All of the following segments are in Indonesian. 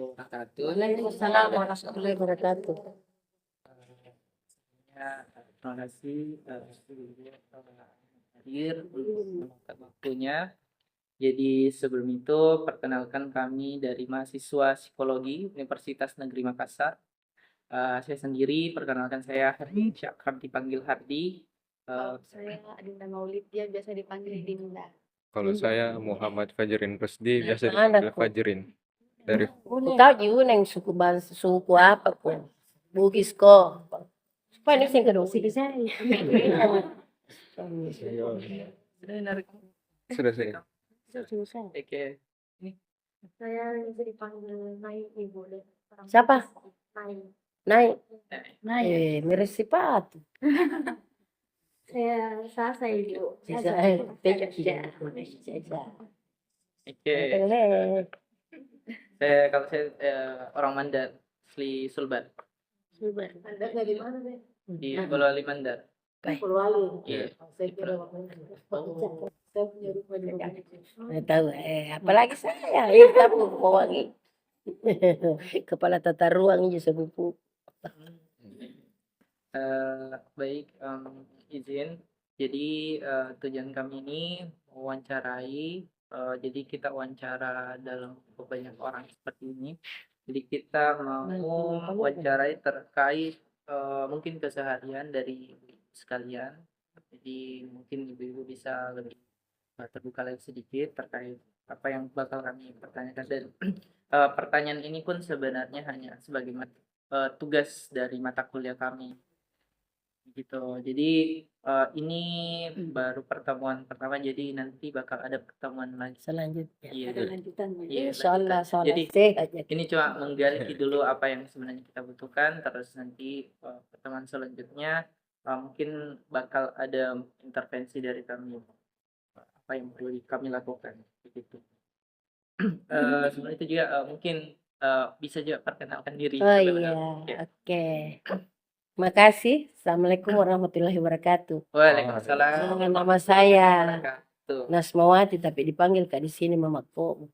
wabarakatuh. Waalaikumsalam warahmatullahi wabarakatuh. Terima kasih hadir untuk waktunya. Jadi sebelum itu perkenalkan kami dari mahasiswa psikologi Universitas Negeri Makassar. Saya sendiri perkenalkan saya Hardi Syakram dipanggil Hardi. Saya Adinda Maulid, dia biasa dipanggil Dinda. Kalau saya Muhammad Fajrin Rusdi, biasa Anak dipanggil kok. Fajrin. Dari Tahu juga yang suku bangsa suku apa kok? Bugis kok. Supaya ini sing kedua sih saya. sudah saya. Oke. Saya bisa dipanggil Nai, boleh. Siapa? Nai. Naik. Mirip sepatu. Saya Sasa Ibu. Oke. Kalau saya orang Mandar, asli Sulbar. Anda dari mana deh? Di Polewali Mandar. Polewali. Iya. Saya kira saya punya rumah di Bogor. Nggak tahu. Apalagi saya. Kita pewangi. Kepala tata ruang aja sepupu. Baik, izin. Jadi tujuan kami ini mewawancarai. Jadi kita wawancara dalam banyak orang seperti ini. Jadi kita mau mewawancarai terkait mungkin keseharian dari sekalian. Jadi mungkin ibu-ibu bisa lebih terbuka lagi sedikit terkait apa yang bakal kami pertanyakan, dan pertanyaan ini pun sebenarnya hanya sebagai tugas dari mata kuliah kami gitu. Jadi ini baru pertemuan pertama, jadi nanti bakal ada pertemuan lagi Selanjutnya. iya Ada lanjutannya. iya, Insyaallah Jadi sehat aja. ini cuma menggali dulu apa yang sebenarnya kita butuhkan, terus nanti pertemuan selanjutnya mungkin bakal ada intervensi dari kami, apa yang perlu kami lakukan begitu. Sebelum itu juga mungkin bisa juga perkenalkan diri. Oh iya, oke. Makasih. Assalamualaikum warahmatullahi wabarakatuh. Waalaikumsalam. Nama saya Wabarakatuh. Nasmawati, tapi dipanggil Kak di sini Mamaku.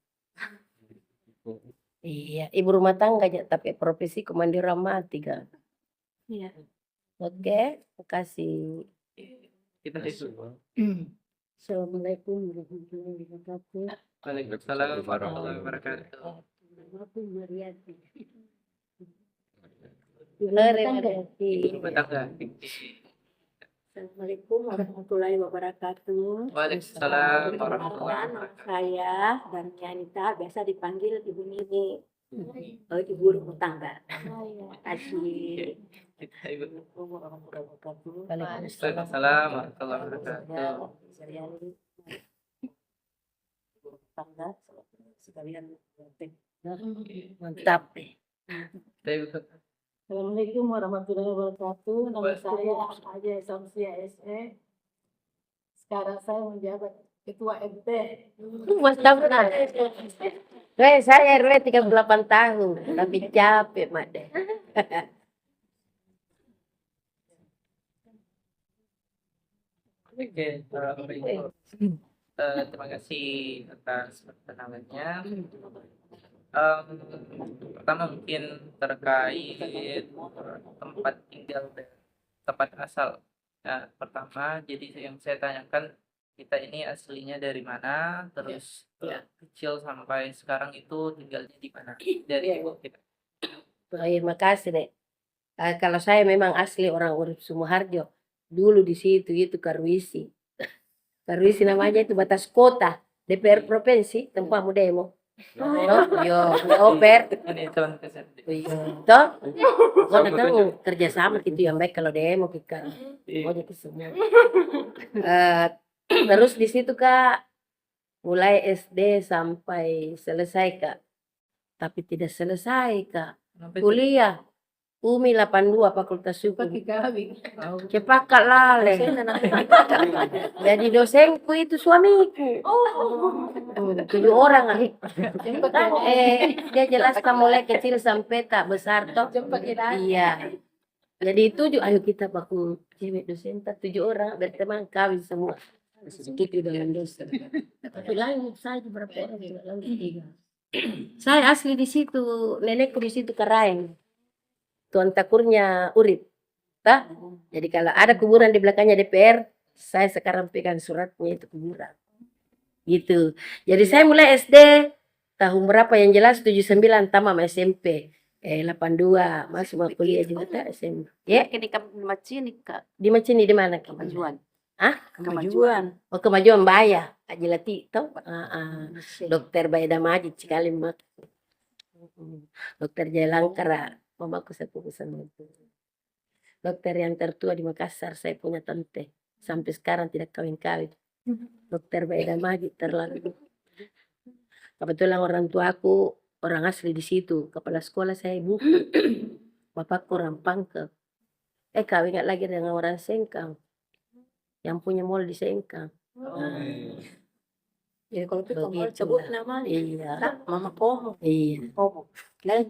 Iya, ibu rumah tangga aja, tapi profesi komandir ramati kan. Iya. Oke, makasih. Kita itu. Assalamualaikum warahmatullahi wabarakatuh. Waalaikumsalam warahmatullahi wabarakatuh. Namaku Mariati. Ibu rumah tangga. Assalamualaikum warahmatullahi wabarakatuh. Waalaikumsalam warahmatullahi Nama wabarakatuh. saya Darmianita, biasa dipanggil Ibu Nini. Ibu rumah tangga. Terima kasih. Kita ibu. Assalamualaikum warahmatullahi wabarakatuh. Waalaikumsalam warahmatullahi wabarakatuh. Saya ibu rumah tangga sekalian. Mantap. Kita ibu. Assalamualaikum warahmatullahi wabarakatuh. Nama saya Aja Samsia SE. Sekarang saya menjabat Ketua MT. Mantap kan? Saya RW 38 tahun, tapi capek Made. Oke, terima kasih atas perkenalannya. Pertama mungkin terkait tempat tinggal dan tempat asal. Nah, pertama, jadi yang saya tanyakan, kita ini aslinya dari mana, terus kecil sampai sekarang itu tinggalnya di mana? Dari ibu kita. Terima kasih, Dek. Kalau saya memang asli orang Urip Sumoharjo. Dulu di situ itu Karwisi. Karwisi namanya itu batas kota, DPR provinsi, tempatmu demo. Yo, oper. Ini teman kesan. Toh, kau kan kerjasama gitu yang baik kalau demo kita. Mau jadi semua. Terus di situ Kak, mulai SD sampai selesai Kak. Tapi tidak selesai Kak. Kuliah UMI 82 Fakultas Hukum. Cepat Kak lale. Jadi dosenku itu suamiku. 7 orang. Dia jelaskan mulai kecil sampai tak besar toh. Iya. Jadi 7, ayo kita baku cewek dosen 7 orang berteman kawin semua. Segitu dengan dosen. Tapi lanjut saja berapa orang tidak lanjut 3. Saya asli di situ, nenekku di situ Karaeng. Tuan takurnya urip. Tah? Jadi kalau ada kuburan di belakangnya DPR, saya sekarang pegang suratnya itu kuburan. Gitu. Jadi saya mulai SD tahun berapa yang jelas 79 tamam SMP. 82 masuk mau kuliah juga tak SMP. Ya, Di Macini, Kak. di Macini di mana? Kemajuan. Hah? Kemajuan. Oh, Kemajuan Baya, Ajilati tau? Dokter Baya Damaji sekali mak. Dokter Jailangkara, mamaku satu sama itu. Dokter yang tertua di Makassar, saya punya tante. Sampai sekarang tidak kawin-kawin. Dokter Baya Damaji terlalu. Kebetulan orang tuaku orang asli di situ. Kepala sekolah saya ibu. Bapakku orang Pangkep. Kawin lagi dengan orang Sengkang. Yang punya mall di Sengkang. Jadi kalau kita mau Begitu sebut lah. nama, Iya. Mama Pomo. Iya. Pomo. Kan?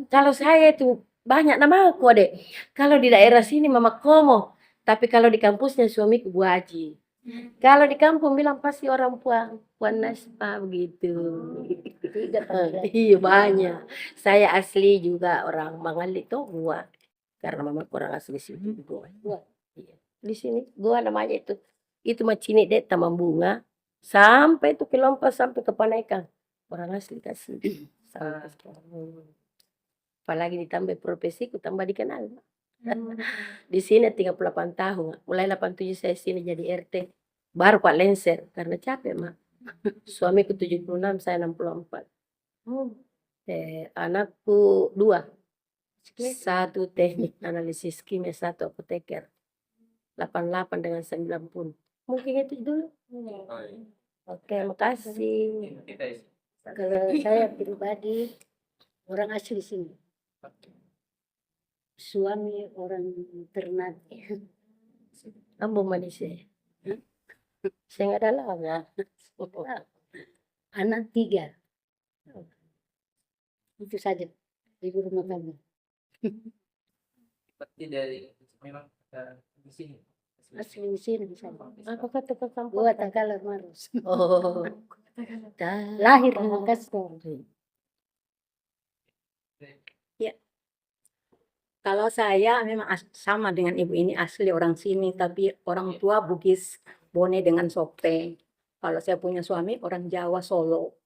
Kalau saya itu banyak nama aku deh. Kalau di daerah sini Mama Komo, tapi kalau di kampusnya suamiku Bu Haji. Kalau di kampung bilang pasti orang Puan Naspa begitu. Iya banyak. Saya asli juga orang Mangali tuh gua. Karena mama orang asli sini gua. Iya. Di sini gua namanya itu. Itu Macini deh Taman Bunga. Sampai itu ke Lompas sampai ke Panaikan. Orang asli kasih. Sampai sekarang. Apalagi ditambah profesiku tambah dikenal. Di sini 38 tahun. Mulai 87 saya sini jadi RT. Baru Pak Lenser karena capek mah. Suamiku 76, saya 64. Anakku 2. Satu teknik analisis kimia, satu apoteker. 88 dengan 90. Mungkin itu dulu. Oke, makasih. Kalau saya pribadi orang asli sini. Suami orang Ternate. Ambo manisnya. Saya nggak ada lah. Anak 3. Itu saja ibu rumah kami. Berarti dari memang di sini. Asli di sini saja. Apa kata ke kampung? Gua Takala Marus. Oh. Lahir di Makassar. Kalau saya memang sama dengan ibu ini asli orang sini, tapi orang tua Bugis, Bone dengan Sopeng. Kalau saya punya suami orang Jawa Solo.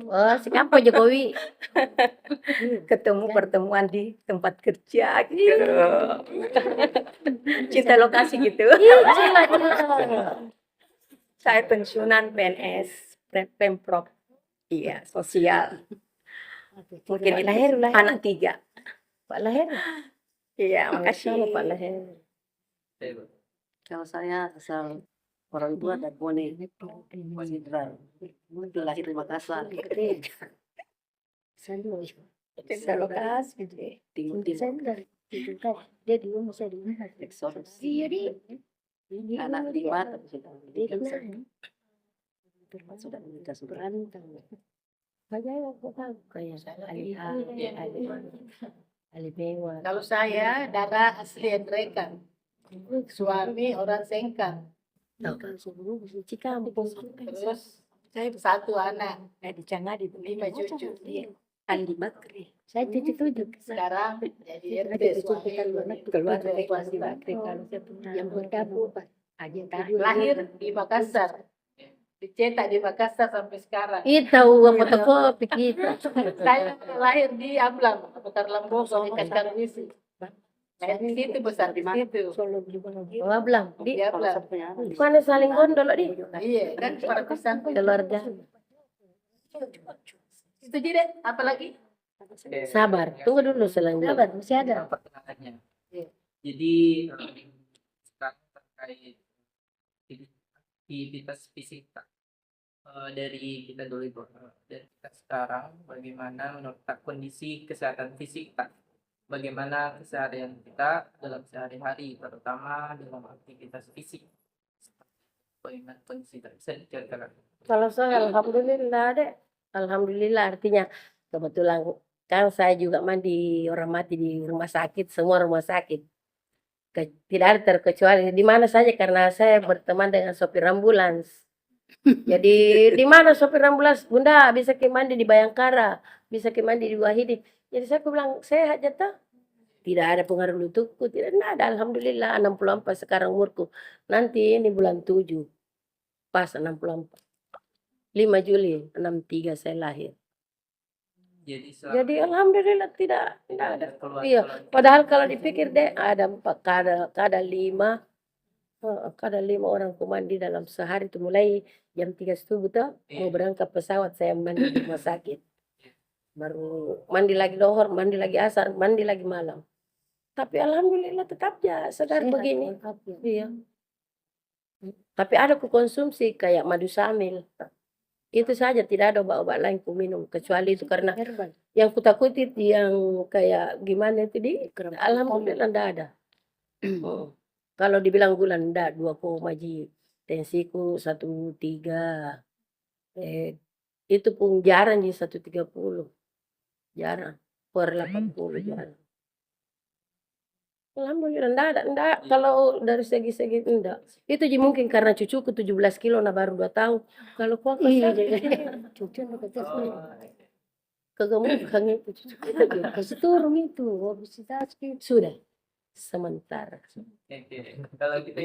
Oh, si Kampo Jokowi. Ketemu pertemuan di tempat kerja gitu. Cinta lokasi gitu. Saya pensiunan PNS, Pemprov. Iya, sosial. Mungkin Lahir. anak 3. Pak Lahir. Iya, makasih. Pak Lahir. Kalau saya asal orang tua dan Bone, Sidral. Lahir di Makassar. Cinta lokasi. Timur-timur. Dia di rumah saya di mana? Exodus. Iya di. Anak 5 tapi sudah menikah. Sudah menikah berantang. Kayak aku tahu kayak Ali Mewa. Kalau saya darah asli Endrekan. Suami orang Sengkang. Cikampung. Terus saya satu anak, Di Cangadi. 5 cucu. Andi Bakri. Saya cucu 7. Sekarang jadi RT suami Keluar dari Andi Bakri. Kalau saya punya yang berkabut. aja Lahir di Makassar. Dicetak di Makassar sampai sekarang. Kita uang fotokopi kita. Saya lahir di Ablang, Bekar Lamboso, dekat Karwisi. Saya di situ besar di situ. Oh, Ablang. Di Ablang. Mana saling gondol di? Iya, kan para pisang. Keluarga. Itu jadi apalagi? Sabar. Tunggu dulu selanjutnya. Sabar, masih ada. Pertanyaannya. Jadi sekarang terkait aktivitas fisik dari kita dulu Ibu. Dari kita sekarang bagaimana menurut tak kondisi kesehatan fisik tak, bagaimana keseharian kita dalam sehari-hari terutama dalam aktivitas fisik, bagaimana kondisi tak bisa diceritakan. Kalau saya alhamdulillah deh. Alhamdulillah artinya kebetulan kan saya juga mandi orang mati di rumah sakit, semua rumah sakit. Tidak ada terkecuali di mana saja karena saya berteman dengan sopir ambulans. Jadi di mana sopir ambulans? Bunda bisa ke mandi di Bayangkara, bisa ke mandi di Wahidi. Jadi saya bilang sehat jatah. Tidak ada pengaruh lututku, tidak ada. Alhamdulillah 64 sekarang umurku. Nanti ini bulan 7 pas 64. 5 Juli 63 saya lahir. Jadi Jadi alhamdulillah tidak ada. keluar Iya, padahal kalau dipikir deh ada 4 kada 5. Kada 5 orang mandi dalam sehari itu mulai jam 3 subuh tuh mau berangkat pesawat saya mandi di rumah sakit. Baru mandi lagi dohor, mandi lagi asar, mandi lagi malam. Tapi alhamdulillah tetap ya sadar Sehat, begini. walafiat. Iya. Tapi ada ku konsumsi kayak madu samil. Itu saja tidak ada obat-obat lain ku minum kecuali itu karena Herbal. yang kutakuti yang kayak gimana itu alhamdulillah enggak ada. Kalau dibilang gula enggak 2 ji. Tensiku 103. Itu pun jarang di 130. Jarang. Per 80 jarang. Alhamdulillah enggak kalau dari segi-segi enggak. Itu mungkin karena cucuku 17 kilo nah baru 2 tahun. Kalau kau Iya, kasih cucu nak kata kegemukan itu cucuku. kasih turun itu obesitas gitu. Sudah sementara. Kalau kita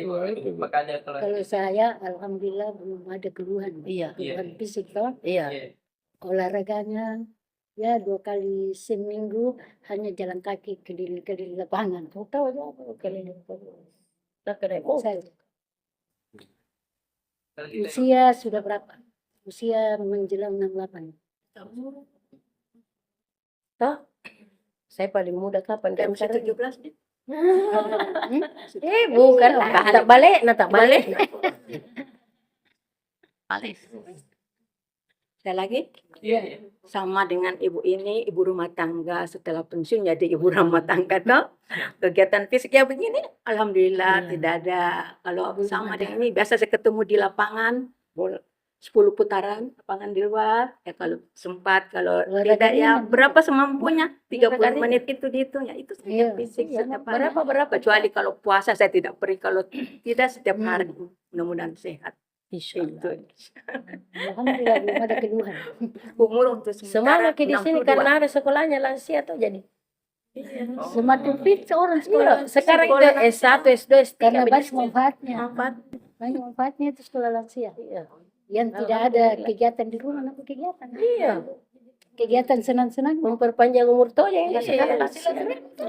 maka ada Kalau saya alhamdulillah belum ada keluhan. Iya. Keluhan fisik toh. Iya. Olahraganya ya 2 kali seminggu hanya jalan kaki keliling lapangan. Kau tahu aja keliling lapangan. Nah, kena Saya usia sudah berapa? Usia menjelang 68. Toh? Saya paling muda kapan? Kayak Dan usia sekarang 17 deh. bukan lah. Tak balik, tak balik. Saya lagi Iya. sama dengan ibu ini, ibu rumah tangga setelah pensiun jadi ibu rumah tangga toh. Kegiatan fisik ya begini, alhamdulillah Iya. tidak ada. Kalau sama dengan ini biasa saya ketemu di lapangan 10 putaran lapangan di luar ya kalau sempat kalau Olahraga tidak ya ringan. berapa semampunya 30 Olahraga menit itu ya itu saja Iya, fisik iya, setiap hari. Berapa? Kecuali kalau puasa saya tidak pergi, kalau tidak setiap hari mudah-mudahan sehat. Insyaallah. Itu Alhamdulillah belum ada keluhan. umur untuk Semangat di sini 62. karena ada sekolahnya lansia tuh jadi. Semakin fit seorang sekolah. Sekarang itu S1, S2, S3 Karena banyak begitu. manfaatnya. Empat. Banyak manfaatnya itu sekolah lansia. Iya. Yang tidak ada kegiatan di rumah, apa kegiatan? Iya. Kegiatan senang-senang, Memperpanjang umur tuh yang Iya, sekarang iya. lansia.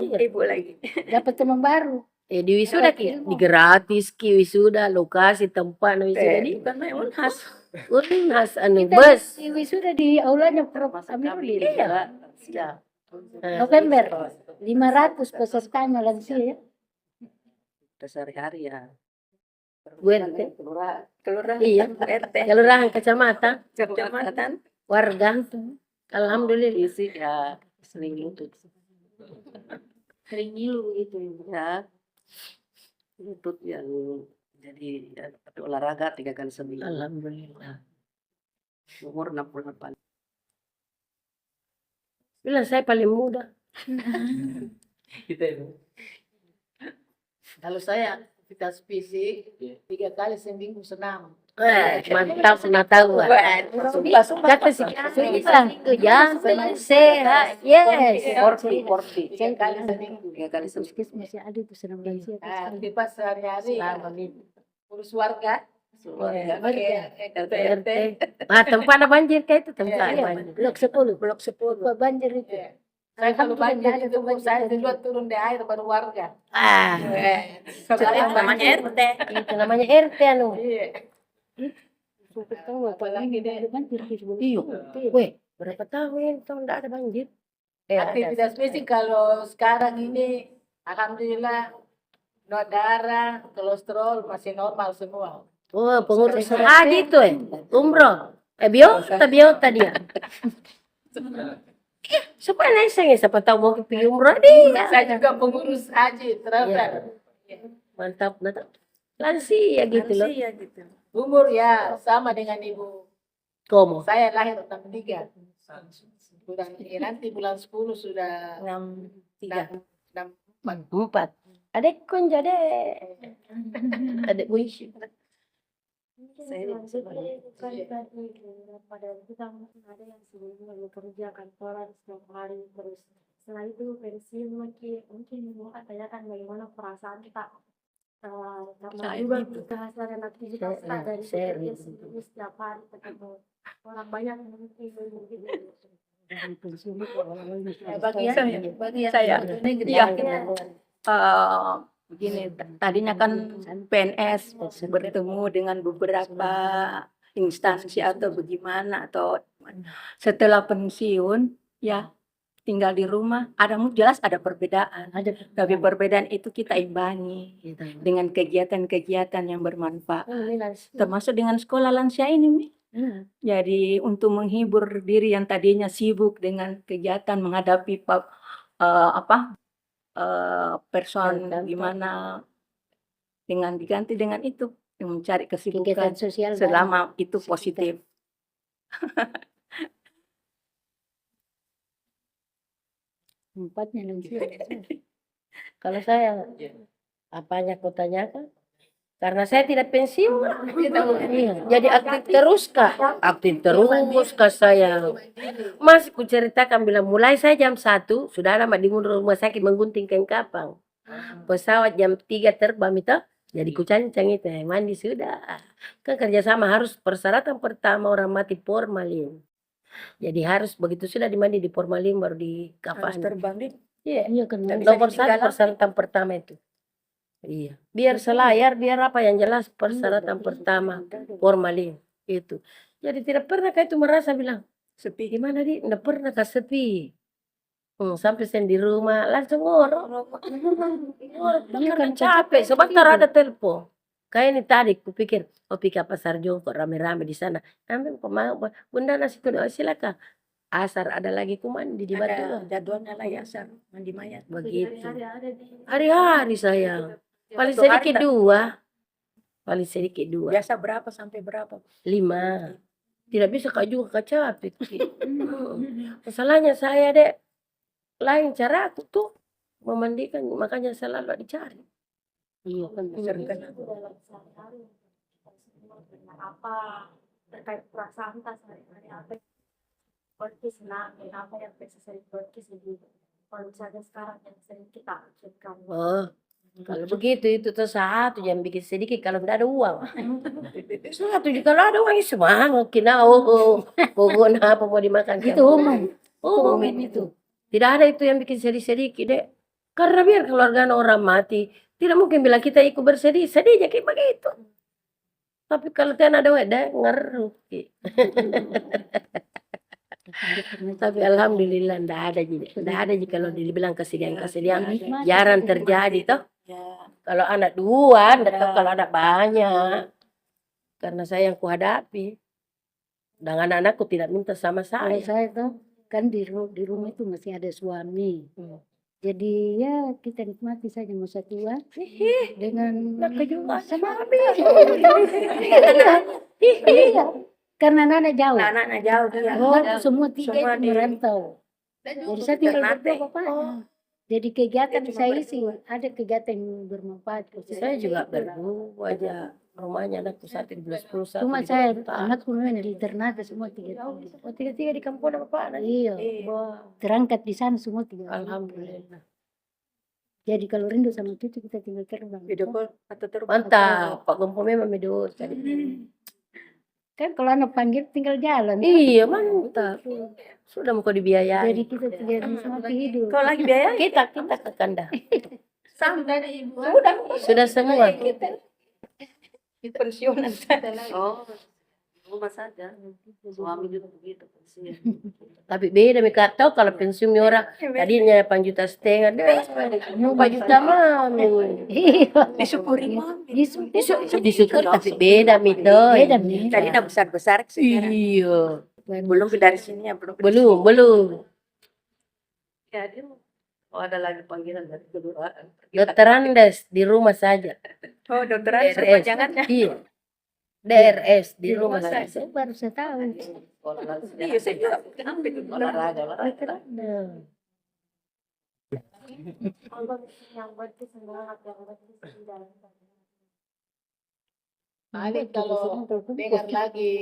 Iya. Ibu lagi. dapat teman baru. Di wisuda ki, di gratis ki wisuda, lokasi tempat wisuda di Bukan main Unhas. Unhas anu Kita bus. di wisuda di aulanya Prof. Amirudin. Iya. November 500 pesertanya lansia ya. Sehari-hari ya. WRT. Kelurahan. Iya. RT. Kelurahan kecamatan, Kecamatan. warga. Alhamdulillah. Isi ya sering lutut. Sering ngilu gitu. Ya. Lutut yang jadi ya, olahraga 3 kali seminggu. Alhamdulillah. Umur 68. Bilang saya paling muda. Kita itu. Kalau saya aktivitas fisik 3 kali seminggu senam. Mantap pengetahuan. Kata sih itu ya sehat. Yes. Porti. 3 kali seminggu. 3 kali seminggu. Puskes masih ada itu senam lansia. Aktivitas sehari-hari urus warga, RT. Tempat ada banjir kayak itu tempat Iya, banjir. Blok 10. Blok 10. Banjir itu. saya kalau banjir Alhamdulillah, itu ada saya banjir. duluan turun di air baru warga. Itu namanya RT. Itu namanya RT anu. Iya. Apalagi ada banjir di sebelum Iya. itu. Weh, berapa tahun itu enggak ada banjir? Aktivitas fisik kalau sekarang ini alhamdulillah no darah, kolesterol masih normal semua. Oh, pengurus haji itu umroh. Biota dia. Supaya naik siapa tahu mau pergi umroh dia. Saya juga pengurus haji terakhir. Mantap, mantap. Lansia gitu loh. Iya gitu. Umur ya sama dengan ibu. Komo. Saya lahir 63. Sudah nanti bulan 10 sudah 63. 4. Adek kun jadi. Adek Wish. Mungkin Saya selanjutnya kan tadi pada kita mungkin ada yang sebelumnya bekerja kantoran setiap hari terus setelah itu pensiun mungkin mau tanyakan bagaimana perasaan kita karena Saya juga gitu. kita hasilkan aktivitas tak dari Saya bekerja gitu. sendiri setiap hari ketemu orang banyak mungkin begitu. Bagi saya, iya. Begini, tadinya kan PNS bertemu dengan beberapa instansi atau bagaimana atau setelah pensiun ya tinggal di rumah jelas ada perbedaan. Tapi perbedaan itu kita imbangi dengan kegiatan-kegiatan yang bermanfaat. Termasuk dengan sekolah lansia ini, Mi. Jadi untuk menghibur diri yang tadinya sibuk dengan kegiatan menghadapi person gimana dengan diganti dengan itu mencari kesibukan Kegiatan sosial selama itu positif. Empatnya lansia. Kalau saya, apanya kau tanyakan? Karena saya tidak pensiun. Iya, jadi aktif terus kak. Aktif terus kak saya. Masih ku ceritakan bilang mulai saya jam 1 sudah ada di rumah sakit menggunting kain kapang. Pesawat jam 3 terbang itu. Jadi ku cancang itu mandi sudah. Kan kerjasama harus persyaratan pertama orang mati formalin. Jadi harus begitu sudah dimandi di formalin baru di Harus kafan. terbang di Iya, Iya kan Nggak bisa nomor 1 ditinggal. persyaratan pertama itu. Iya, biar selayar, biar apa yang jelas persyaratan pertama formalin itu. Jadi tidak pernah kah itu merasa bilang sepi. gimana di, tidak pernah kah sepi. Sampai saya di rumah langsung ngorok. Karena capek, sebentar ada telepon. Kayak ini tadi, kupikir, pikir pasar Jongkok rame-rame di sana. Ambil bunda nasi kuning, silakan. Asar ada lagi ku mandi di Ada Batuan. jadwalnya lah ya, mandi mayat. Begitu. Hari-hari saya. Paling Satu hari sedikit tak- 2. Paling sedikit 2. Biasa berapa sampai berapa? 5. Tidak bisa kak juga kak capek. Masalahnya saya dek. Lain cara aku tuh memandikan. Makanya selalu dicari. Iya kan. Sering kan. Dalam sehari-hari apa terkait perasaan kita sehari-hari apa seperti senang dan apa yang bisa sering seperti sedih. Kalau misalnya sekarang yang sering kita lakukan. Oh. Kalau begitu itu tuh satu yang bikin sedikit kalau tidak ada uang. Satu kalau ada uang ya semangat kena pokoknya apa mau dimakan Itu umum. umum itu. Tidak ada itu yang bikin sedih-sedikit deh. Karena biar keluarga orang mati, tidak mungkin bilang kita ikut bersedih, sedihnya kayak begitu. Tapi kalau tidak ada uang, dah ngeruh. Tapi alhamdulillah tidak ada jadi. Tidak ada jadi kalau dibilang kesedihan-kesedihan jarang terjadi toh. Ya. Kalau anak 2, tidak tahu kalau anak banyak. Karena saya yang kuhadapi. Dan anak-anakku tidak minta sama Kalau saya. saya tuh kan di rumah itu masih ada suami. Jadi ya kita nikmati saja masa tua dengan suami. Iya. Karena anak jauh. Anak-anak jauh dia. Oh, semua 3 Semua itu di- merantau. Jadi saya tinggal berdua bapaknya. Jadi kegiatan saya isi ada kegiatan yang bermanfaat. Saya juga berdua aja. Rumahnya anakku satu di Belas Pulsa. Cuma saya anakku memang di Ternate semua 3. Oh, 3 di kampung apa Pak? Iya. Terangkat di sana semua 3. Alhamdulillah. Jadi kalau rindu sama cucu kita tinggal terbang. Video call atau terbang. Mantap. Pak Gompo memang medos. Kan kalau anak panggil tinggal jalan. Iya mantap. Sudah mau dibiayai. Jadi kita tidak nikmati hidup. Kau lagi biaya? Kita ke kandang. Sama ibu. Sudah semua. Pensiunan. Oh, rumah saja. Suami juga begitu. Tapi beda mereka tahu kalau pensiun orang tadinya 8,5 juta deh. 4 juta mami. Disyukuri mami. Disyukur tapi beda mito. Beda Tadi udah besar-besar sekarang. Iya. Belum dari sini ya belum. Belum. Ya, dia ada lagi panggilan dari kelurahan. Dokter Andes di rumah saja. Oh, dokter DRS. jangannya. Iya. DRS di rumah saja. Saya baru saya tahu. Iya, saya juga. Kenapa itu? Olahraga. Allah yang berarti semangat yang berarti tidak. Paling kalau dengar lagi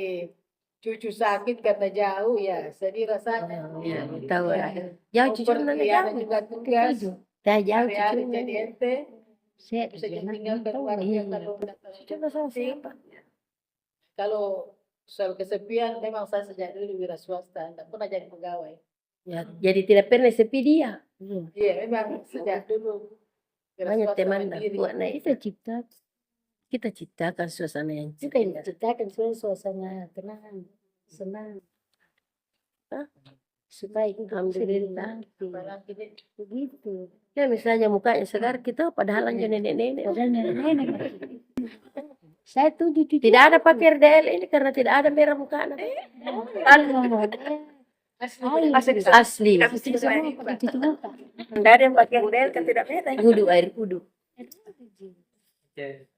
cucu sakit karena jauh ya sedih rasanya. Ya, tahu ya. Jauh Mau cucu pergi nana ada jauh. juga tugas. Dah jauh Hari-hari cucu. jadi ente. Saya Bisa di anak tinggal tahu keluarga iya. kalau datang. Cucu sama siapa? Kalau soal kesepian memang saya sejak dulu wira swasta, tidak pernah jadi pegawai. Ya, jadi tidak pernah sepi dia. Iya, memang sejak dulu wira Banyak swasta teman dan mandiri. buat naik. Kita Kita ciptakan suasana yang kita yang ceria. ciptakan suasana tenang, senang. Hah? Supaya hidup Alhamdulillah. Apalagi ini begitu. Ya misalnya mukanya segar kita padahal hanya nenek-nenek. Padahal nenek-nenek. Saya tuju cucu. Tidak ada pakai RDL ini karena tidak ada merah muka anak. Asli. Cucu semua pakai cucu muka. Tidak ada yang pakai model kan tidak merah. Kudu air kudu. Oke,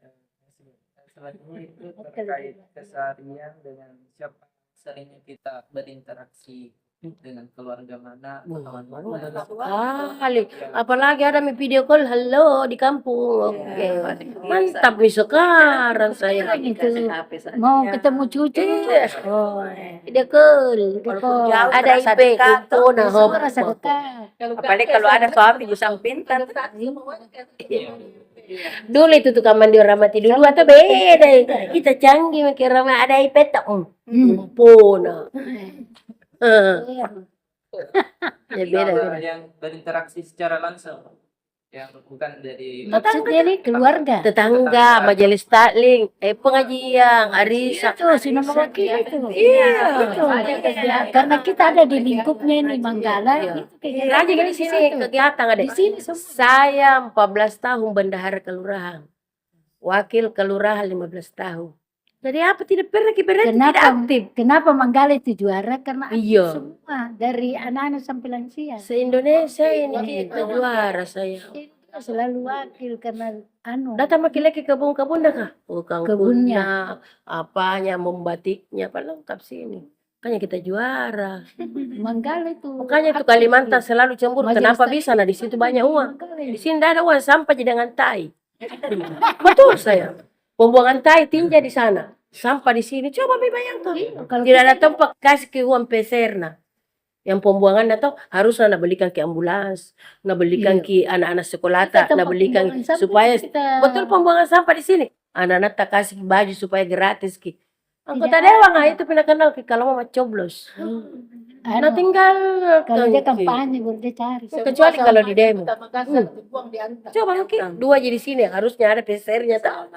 selanjutnya itu terkait keseharian dengan siapa seringnya kita berinteraksi dengan keluarga mana, kawan mana. Kali. Apalagi ada video call halo di kampung. Oke. Mantap nih sekarang saya. Itu mau ketemu cucu. Oh, video call. Jauh Ada terasa IP dekat, kumpul nah Semua hop. rasa dekat. Apalagi kalau ada suami bisa pintar. Dulu itu tukang mandi orang mati dulu atau beda. Kita canggih makin ramai ada iPad tak. Kumpul. Ya beda. Sama yang berinteraksi secara langsung, yang bukan dari Maksudnya ini keluarga. Tetangga, majelis taklim, pengajian, arisan. Itu sinema itu. Iya. Itu. Karena kita ada di lingkupnya ini Manggala. Itu kegiatan Aja di sini kegiatan ada. Di sini semua. Saya 14 tahun bendahara kelurahan. Wakil kelurahan 15 tahun. Jadi apa tidak pernah kita tidak aktif. Kenapa Manggala itu juara? Karena aktif Iya. semua dari anak-anak sampai lansia. Se-Indonesia ini kita juara saya. Itu selalu wakil karena Datang makin lagi kebun-kebun dah kah? Kebunnya. Kebunnya, apanya, membatiknya, apa lengkap sini. Makanya kita juara. Manggala itu. Makanya itu aktif. Kalimantan selalu cemburu. Majelis Kenapa taklim. bisa? Nah di situ banyak uang. Manggala Di itu. sini tidak ada uang sampah jadi dengan tai. Betul saya. Pembuangan tai tinja di sana. Sampah di sini. Coba bayangkan. Kalau Tidak ada kita- tempat kasih ke uang peserna. Yang pembuangan atau harus nak belikan ke ambulans, nak belikan ke anak-anak sekolah, kita nak tempat belikan pembuangan sampah supaya kita- betul pembuangan sampah di sini. Anak-anak tak kasih baju supaya gratis ki. Anggota Tidak dewan nggak itu pernah kenal ki kalau mau coblos. Nah Anu, tinggal kalau dia kan, ki. kampanye baru dia cari. Kecuali kalau di demo. Makassar dibuang di Antam. Coba mungkin dua jadi sini harusnya ada pesernya tahu.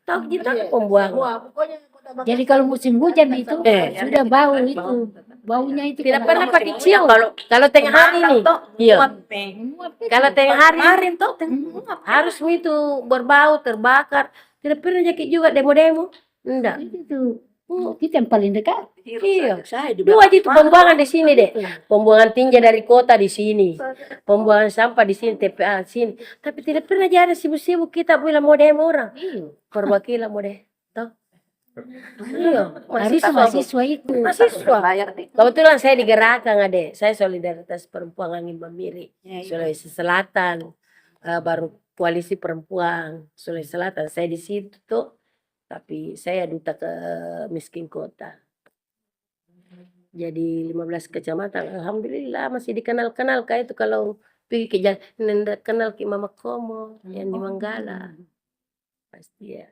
Tahu kita Iya, pembuangan. semua, pokoknya Kota Makassar. Jadi kalau musim hujan itu sudah bau itu. Bau. Baunya itu Tidak karena pernah bau. pakai cium kalau tengah hari nih. Iya. Kalau tengah hari Kemarin tuh harus itu berbau terbakar. Tidak pernah jadi juga demo-demo. Enggak. Itu kita yang paling dekat. Iya. Saya di Dua belakang itu pembuangan di sini deh. Pembuangan tinja dari kota di sini. Pembuangan sampah di sini, TPA di sini. Tapi tidak pernah jadi sibuk-sibuk kita bilang mau demo orang. Iya. Perwakilan mau deh. Tahu? Iya. Harus Mahasiswa. mahasiswa itu. Mahasiswa. bayar deh. Kebetulan saya digerakkan adek. Saya solidaritas perempuan angin Mamiri. Ya, iya. Sulawesi Selatan. Baru koalisi perempuan Sulawesi Selatan. Saya di situ tuh. Tapi saya duta ke miskin kota. Jadi 15 kecamatan. Alhamdulillah masih dikenal-kenal kayak itu kalau pergi ke jalan. Nenda kenal ke Mama Komo yang di Manggala. Pasti ya.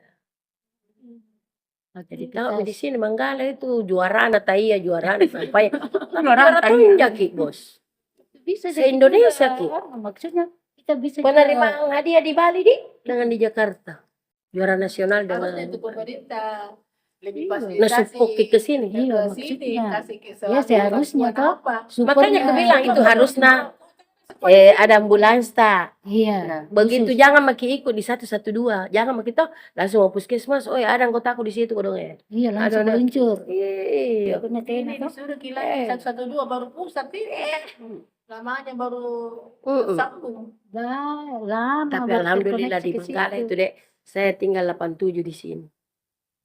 Jadi tahu di sini Manggala itu juara Nataya juara sampai juara tunjuk ki bos. Bisa Se-Indonesia, juga, Ki. maksudnya kita bisa Penerima hadiah di Bali di dengan di Jakarta. Juara nasional Harusnya dengan itu pemerintah lebih Iya. nasupuk ke sini. Iya, ke sini, maksudnya. kasih ke Ya, seharusnya bantuan toh. apa. Makanya aku bilang itu harusnya ada ambulans tak. Iya. Begitu jangan maki ikut di 112. Jangan maki toh langsung mau puskesmas. Oh ya ada anggota aku di situ dong ya. Iya langsung Ada. meluncur. Iya. Kena Ini tena toh. disuruh kilang 112 baru pusat ini. Lamanya baru sambung. Lama. Tapi baru alhamdulillah di terkoneksi ke Manggala situ. itu dek. Saya tinggal 87 di sini.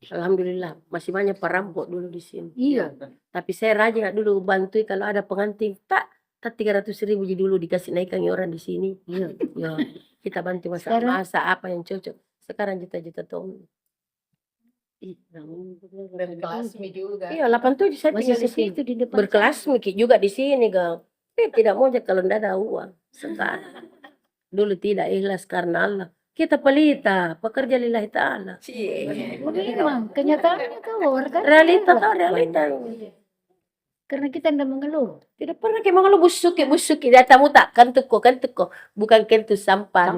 Alhamdulillah masih banyak perampok dulu di sini. Iya. Tapi saya rajin dulu bantu kalau ada pengantin tak 300.000 jadi dulu dikasih naikkan orang di sini. Iya. Ya kita bantu Sekarang- masa apa yang cocok. Sekarang juta-juta tahun. Berkelasmi juga. Iya, 87 saya Masih tinggal di sini. situ di depan. Berkelasmi Ki, juga di sini, Gang. Tidak mau aja kalau ndak ada uang. Sekarang. Dulu tidak ikhlas karena Allah. Kita pelita, pekerja lillahi ta'ala. Memang kenyataannya tuh kan. Realita tau, realita. Karena kita tidak mengeluh. Tidak pernah kayak mengeluh busuki. Ada tamu tak, kantuk ko. Bukan kentu sampah.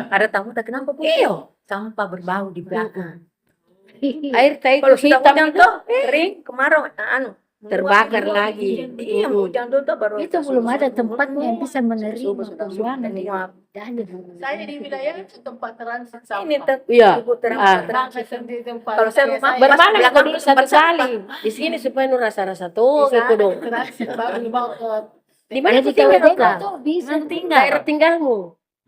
Ada tamu tak kenapa Bu? Iyo. Sampah berbau di belakang. Air teh Kalau itu sudah hitam hujan itu tuh kering, kemarau terbakar lagi. Iya, hujan tuh baru Itu belum ada tempatnya yang bisa menerima pembuangan di semua. Saya di wilayah itu tempat transit sampah. Ini Iya. ibu Transit di tempat. Kalau saya kayak rumah saya Bermana belakang kau dulu satu tempat sampah. kali di sini supaya nu rasa-rasa tuh bisa gitu dong. transit baru dibawa ke Di mana Jadi kau kalau tinggal dekat Kak? tuh bisa. Daerah tinggalmu?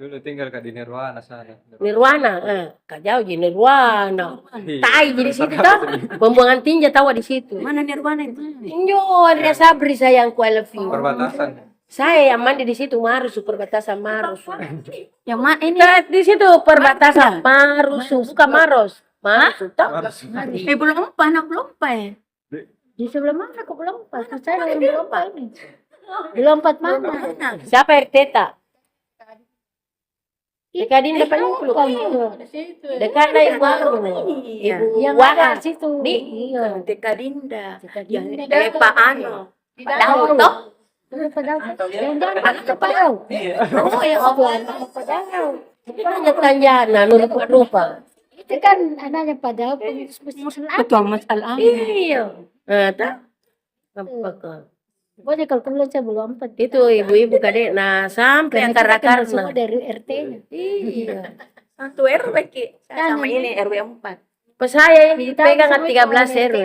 Dulu tinggal Kak di Nirwana sana. Nirwana, Kak jauh di Nirwana. Iya. Tai di situ toh. Pembuangan tinja tahu di situ. Mana Nirwana itu? Injo, Adria Sabri sayangku, I love you. Perbatasan. Saya yang mandi di situ Marus, perbatasan Marus. Yang mana ini? Di situ perbatasan Marus, bukan Maros. Marus, toh. Belum apa, anak belum apa ya? Di sebelah mana kok lompat? Saya belum lompat ini. Lompat mana? Siapa RT tak? Dekat ini depan itu. Dekat ada ibu aku. Ibu Yang Waka. ada di situ. Di- Iya. Teka Dinda. Yang Dinda. Pak Ano. Padahal toh? Padahal jangan padahal. Oh ya Allah. Padahal. Banyak tanjana, nu rupa-rupa. Itu kan anaknya padahal pengurus masjid. Betul Mas Al-Amin. Iya. Tak? Apa kok? Pokoknya kalau perlu saya belum lompat. Itu ibu-ibu kadek. Nah, sampai Karena kita kenal akar-akarna. semua dari RT-nya. Iya. Satu RW Ki. Saya sama ini RW 4. Pas saya ini pegang 13 RW.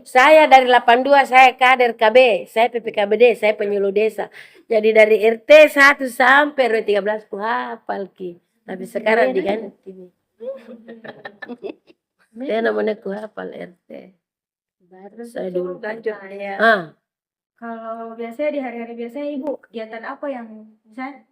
Saya dari 82 saya kader KB, saya PPKBD, saya penyuluh desa. Jadi dari RT 1 sampai RW 13 ku hafal Ki. Tapi sekarang diganti. Dia namanya ku hafal RT. Saya dulu. Lanjut ya. Kalau biasanya di hari-hari biasanya Ibu, kegiatan apa yang misalnya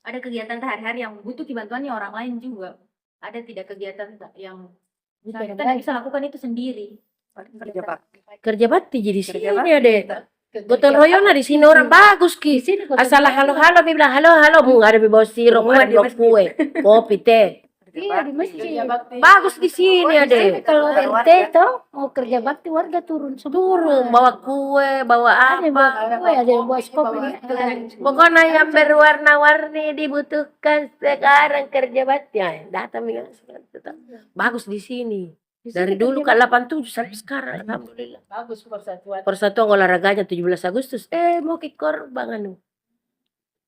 ada kegiatan sehari-hari yang butuh bantuannya orang lain juga? Ada tidak kegiatan yang misalnya kita nggak bisa lakukan itu sendiri? Kerja bakti. Kerja bakti jadi sini ada. Gotong royong di sini orang bagus Ki. Asal halo-halo bilang halo mau ada bawa sirup, ada bawa kue, kopi, teh. Iya di masjid. Bagus di sini ada. Kalau RT tuh mau kerja bakti warga turun semua. Turun bawa kue, bawa Ada yang bawa apa. kue, ada yang bawa kopi. Pokoknya yang berwarna-warni dibutuhkan sekarang kerja bakti. Ya, datang ya. Bagus di sini. Dari dulu kan 87 sampai sekarang. Alhamdulillah. Bagus persatuan. Persatuan olahraganya 17 Agustus. Mau ke korban anu.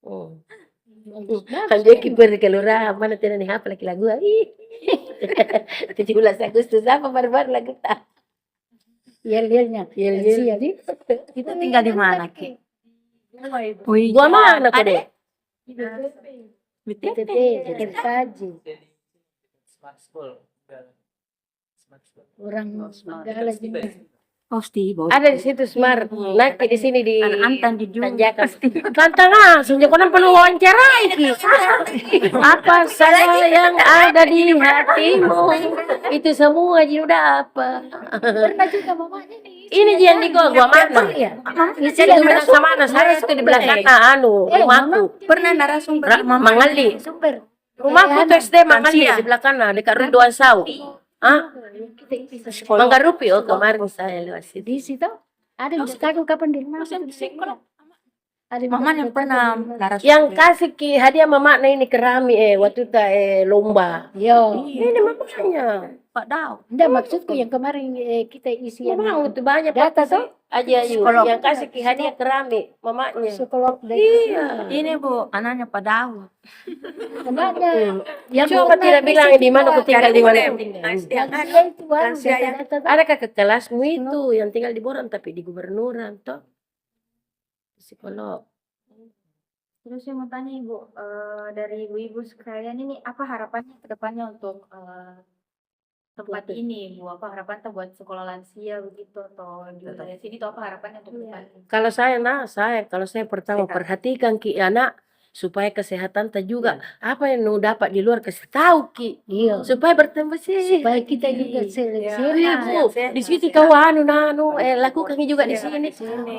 Oh. Kan dia kiper kelurahan mana tidak nih apa lagi lagu. 17 Agustus apa baru-baru lagu tak. Yel-yelnya. Yel-yel. Kita tinggal di mana Ki? Gua mana kok deh? BTP, jadi kaji. Smart school. Orang segala jenis. Pasti bos. Ada di situ Smart. Nanti di sini di Antan di Tanjakan. Kantang langsung jangan perlu wawancarai Ki. Apa saja yang ada di hatimu itu semua jadi udah apa. Pernah juga mamanya nih. Ini yang di gua mana? Iya. Saya di sama anak saya itu di belakang rumahku. Pernah narasumber Mangali. Sumber. Rumahku tuh SD Mangali di belakang dekat Ridwan Sau. Manggarupi kemarin saya lewat situ. Di situ ada yang sekarang kapan di rumah? Ada Mama yang pernah narasumber. Yang kasih Ki hadiah mama ini kerami waktu itu lomba. Yo. Ini mamanya. Pak Dao. Enggak maksudku yang kemarin kita isi yang Memang itu banyak data Pak, tuh. Aja Ayu. Psikolog. Yang kasih Ki hadiah kerami mamanya. Psikolog Iya. Ini Bu, anaknya Pak Dao. Sebenarnya yang Coba tidak bilang di mana aku tinggal di mana. yang dia itu baru data-data tuh. Ada kakak kelasmu itu yang tinggal di Boran tapi di gubernuran toh. Psikolog. Terus saya mau tanya Ibu, dari ibu-ibu sekalian ini apa harapannya ke depannya untuk tempat ini Bu? Apa harapan tuh buat sekolah lansia begitu atau di wilayah sini tuh apa harapannya untuk depan? Kalau saya kalau saya pertama perhatikan Ki anak supaya kesehatan ta juga apa yang nu dapat di luar kasih tahu Ki, Iya. supaya bertambah sehat. Supaya kita juga Iya sehat. Bu, di situ kau lakukan juga di sini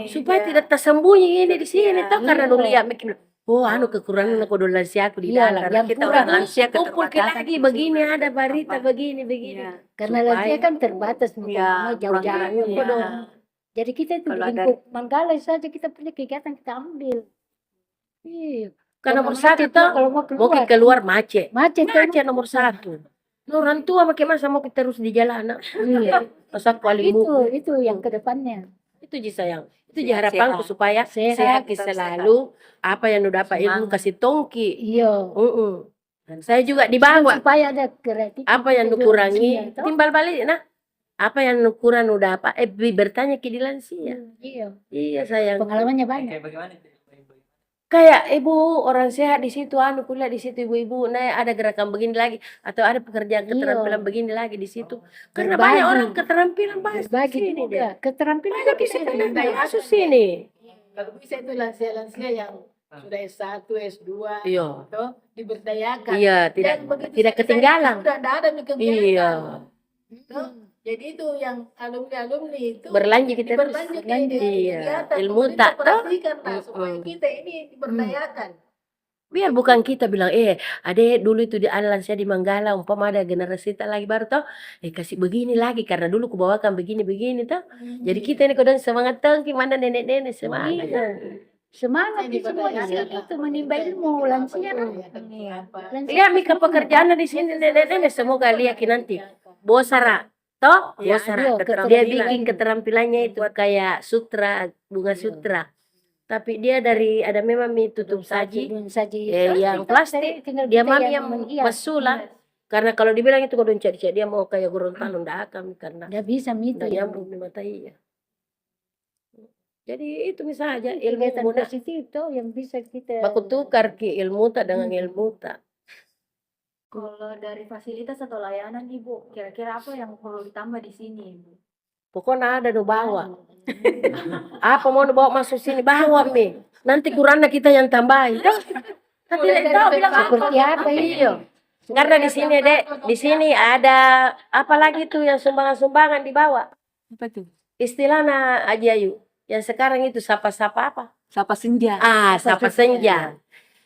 supaya tidak tersembunyi ini di sini tahu karena nu lihat mikir oh kekurangan aku dulu lansia aku di Iya, dalam yang kita kurang. orang lansia kumpul lagi begini ada berita begini Karena supaya- lansia kan terbatas Ya, mungkin jauh-jauh. kurang- Kok ya. dong. Jadi kita itu Kalau di ada- lingkup Manggala saja kita punya kegiatan kita ambil. Iya. Karena nomor Macet satu tuh tuh kalau mau mau keluar macet. Macet kan. Macet nomor satu. Nah, orang tua makin masa mau kita terus di jalan. Iya. Masa paling Itu yang kedepannya. itu ji sayang. Itu ji Sehat, harapanku sehat. supaya Sehat, Ki tetap selalu apa yang lu dapat ilmu Semangat. kasih tongki. Iya. Dan saya juga dibawa Supaya ada kreativitas. apa yang lu kurangi timbal balik nah. Apa yang lu kurang lu dapat bertanya ke di lansia. Iya. Iya sayang. Pengalamannya banyak. Kayak bagaimana itu? Kayak ibu orang sehat di situ kuliah di situ ibu-ibu nah ada gerakan begini lagi atau ada pekerjaan keterampilan begini lagi di situ karena Berbagi. banyak orang keterampilan bahas Berbagi sini deh. juga. Keterampilan Ada bisa masuk sini. Kalau bisa itu lansia-lansia yang sudah S1, S2, Iya. itu diberdayakan. Iya, Dan begitu tidak selesai, ketinggalan. Sudah ada nih kegiatan. Iya. Tuh, jadi itu yang alumni-alumni itu Berlanjut kita terus. berlanjut ke Berlanjut. ide Iya. kegiatan. Ilmu Pemerintah tak toh. perhatikan lah supaya kita ini diberdayakan. Biar bukan kita bilang adek dulu itu di ada lansia di Manggala umpama ada generasi tak lagi baru toh kasih begini lagi karena dulu kubawakan begini toh. Jadi kita ini kodong semangat toh gimana nenek-nenek semangat. Semangat Yang di semua di diberdayakan sini lah. itu menimba ilmu lansia. Lihat Mika pekerjaan di sini nenek-nenek semoga lihat nanti. Bosara toh Ya, Bosara. ada Dia bikin keterampilannya itu kayak sutra bunga sutra. Tapi dia dari ada memang mie tutup saji saji yang plastik. Dia mami yang masula. Karena kalau dibilang itu kodong cari dia mau kayak Gorontalo ndak akan karena Dia bisa itu ndak yang nyambung di mata iya. Jadi itu misalnya ilmu kegiatan mudah positif tuh yang bisa kita baku tukar ki ilmu tak dengan ilmu tak. Kalau dari fasilitas atau layanan Ibu, kira-kira apa yang perlu ditambah di sini Ibu? Pokoknya ada nu bawa. Apa mau nu bawa masuk sini bawa mi. Nanti kurangnya kita yang tambahin. Nanti tidak tahu bilang seperti apa iya. Karena di sini dek, di sini ada apa lagi tuh yang sumbangan-sumbangan dibawa. Apa tuh? Istilahnya Aji Ayu. Yang sekarang itu sapa-sapa apa? Sapa senja. Sapa senja.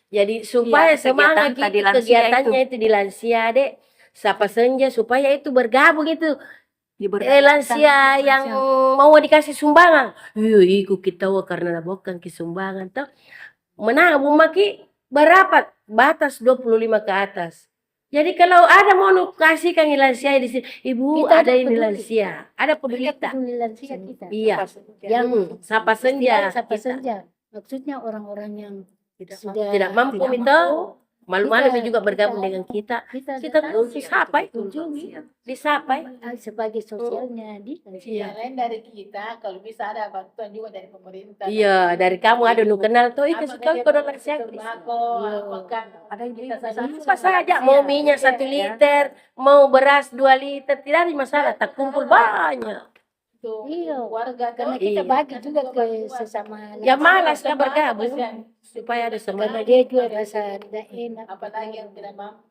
Jadi supaya Iya, semangat kegiatan tadi gitu, lansia kegiatannya itu di lansia dek. Sapa senja supaya itu bergabung itu. Lansia yang mau dikasih sumbangan. Ikut kita karena bukan ke sumbangan toh. Menabung maki berapa? Batas 25 ke atas. Jadi kalau ada mau nu kasihkan lansia di sini, Ibu Kita ada ada ini peduli. lansia, ada peduli kita peduli lansia kita. Iya. Yang Sapa senja. Siapa kita. saja. Maksudnya orang-orang yang sudah Tidak mampu itu. Malu-malu Kita- juga bergabung kita- dengan kita. kita Kita datang, disapa itu. kunjungi Disapa. sebagai sosialnya di Iya. Yang lain dari kita, kalau bisa ada bantuan juga dari pemerintah. Iya, dari kamu ada nu kenal tuh, Apa suka dia kodong pakai lansia. sembako, apakah Ada yang kita Apa saja, mau minyak 1 liter, mau beras 2 liter, tidak ada masalah, tak kumpul banyak. untuk Iya. warga karena tuh, kita Iya. bagi juga ke sesama Ya malas kan Sama bergabung, kasihan. supaya ada karena semangat. dia juga rasa tidak enak. Apalagi yang tidak mampu.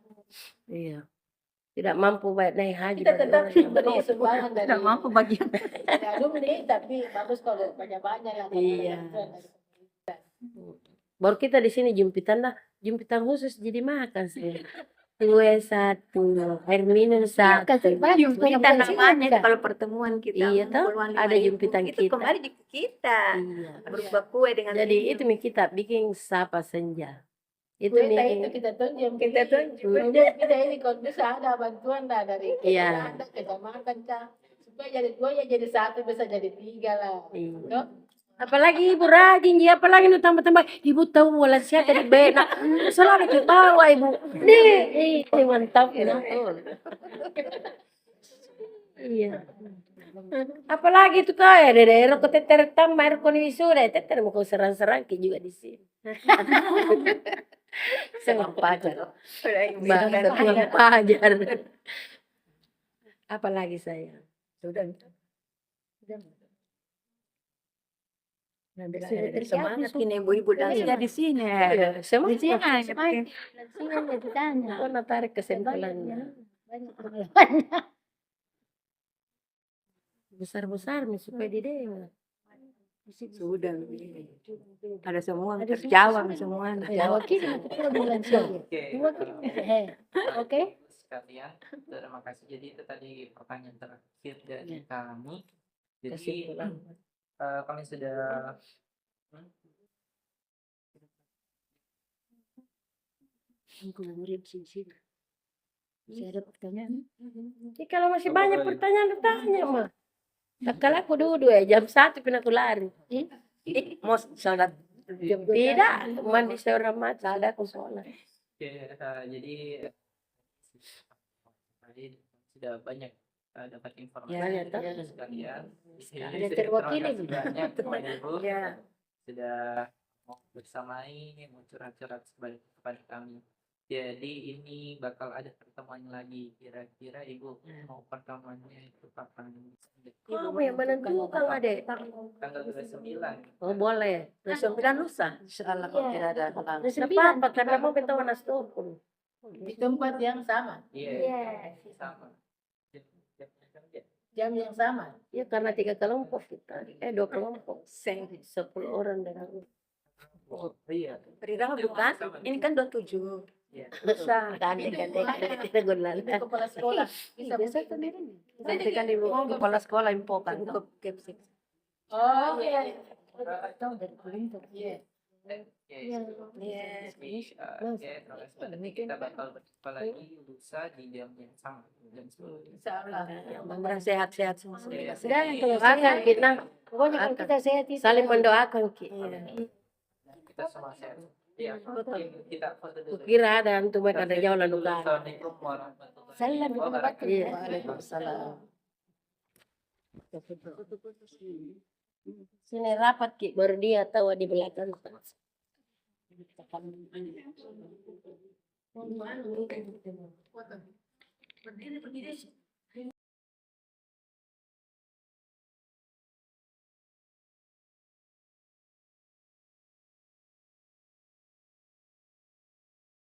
Iya. Tidak mampu bayar naik haji. Kita tetap bagaimana? beri sumbangan dari Tidak mampu bagi dari alumni, tapi bagus kalau banyak-banyak yang Iya. bantuan dari pemerintah. Baru kita di sini jumpitan khusus jadi makan sih. Kue 1, air minum 1. Kasih bagi supaya kita bersih, namanya Kak. kalau pertemuan kita. Iya, toh. puluhan Ada 5.000, jumpitan itu kita. kembali di kita. Iya. Berupa kue dengan Jadi minum. itu mi kita bikin sapa senja. Itu Kue mi. itu kita tunjuk. Kita tunjuk. Kita ini kalau bisa ada bantuan lah dari Iya. ada kecamatan kah. Supaya jadi 2 ya jadi 1 bisa jadi 3 lah. Iya. Toh? Apalagi ibu rajin, ya apalagi nu tambah-tambah. Ibu tahu walasnya tadi benak. Selalu ketawa ibu. Nih, mantap. Iya. Apalagi itu kaya daerah kau teter tambah air koni sudah teter mau kau serang-serang juga di sini. Senang pajar. Bangsa senang pajar. Apalagi saya. Sudah. Semangat ini ibu-ibu lansia di sini. Iya, semangat. Semangat. Lansia ya ditanya. Kok tarik kesimpulannya. Banyak pengalaman. Besar-besar nih supaya didengar. Sudah. Ada semua terjawab semua. Ya, wakil kita bilang lansia. Oke, Oke. sekalian, terima kasih. Jadi itu tadi pertanyaan terakhir dari kami. Jadi Kesimpulan. kami sudah Masih ada pertanyaan? Jadi kalau masih banyak pertanyaan tanya mah. Tak kalau aku duduk jam 1 pindah aku lari. Mau sholat. Tidak, mandi seorang mata ada aku sholat. Oke, jadi tadi sudah banyak dapat informasi Ya, dari sekalian. Ada terwakili Terima kasih banyak kepada Ibu Ya. sudah mau bersamai, mau curhat-curhat kepada kami. Jadi ini bakal ada pertemuan lagi. Kira-kira Ibu mau pertemuannya itu kapan? Kamu yang menentukan adek. Tanggal 29. Oh boleh. 9 lusa. Insyaallah kalau tidak ada halangan. Tidak apa-apa karena mau pintu Wanastopun. Di tempat yang sama, Iya, sama. jam yang sama. Ya karena 3 kelompok kita. 2 kelompok. 10 orang dengan Oh iya. Periraga bukan? Ini kan 27. Iya. Lusa. kita gunakan. Itu kepala sekolah. Bisa Biasa kemarin. Nanti kan ibu kepala sekolah impokan. Oh iya. Tahu dari kelompok. Iya. Kita bakal berjumpa lagi lusa di jam yang sama, jam 10. Insyaallah. Mudah sehat-sehat semua. Dan kalau Doakan saya, kita pokoknya kalau kita sehat itu. saling mendoakan kita. Kita semua sehat. Iya, kita foto dulu. Kira ada antum ada jauh lalu kan. Assalamualaikum warahmatullahi Salam wabarakatuh. Iya. Waalaikumsalam. Sini rapat ki baru dia tahu di belakang. Berdiri.